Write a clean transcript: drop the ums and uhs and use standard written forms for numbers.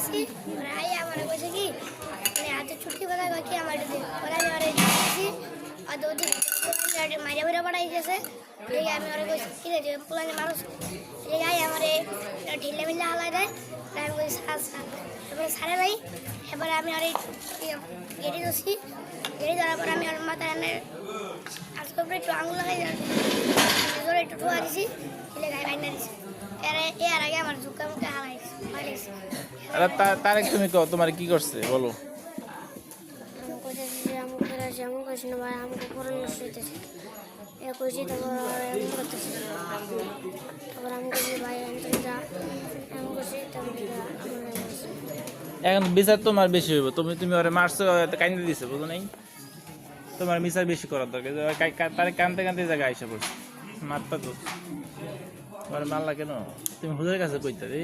আসি আই আমার কইছে কি মানে হাতে ছুটি কথা কই কি আমার দিতে ওরা আমি দিয়েছি আর দুদিন মাইরা মাইরা বাড়াই গেছে এই আমি ওরে কইছি কি রে পুলানে মানুষ এই আই আমারে ঢিলে মিলে হালাই দেয় আমি কই সার তারপরে সারে ভাই এবারে আমি ওরে গেড়ে দছি গেড়ে দেওয়ার পর আমি ওর মাথায় এনে আজকে একটু আঙুল লাগাই জোরে একটু ঠোয়া দিছি ছেলে গায়ে বাইনা দিছি এর আগে আমার ঝুঁকা মুখে হালাইছে তার তুমি কও তোমার কি করছে বলো? যেমন করছি না ভাই আমাকে পুরো নষ্ট হইতেছে এ করছি তারপর এমন করতেছে তারপর আমি করছি ভাই এমন করছি এখন বিচার তোমার বেশি হইব, তুমি ওরে মারছো কাইন্দে দিছে বুঝো নাই, তোমার বিচার বেশি করার দরকার। তারে কানতে কানতে জায়গায় আইসা পড়ছে মারতা তো, তোমার মারলা কেন? তুমি হুজুরের কাছে কইতা রে।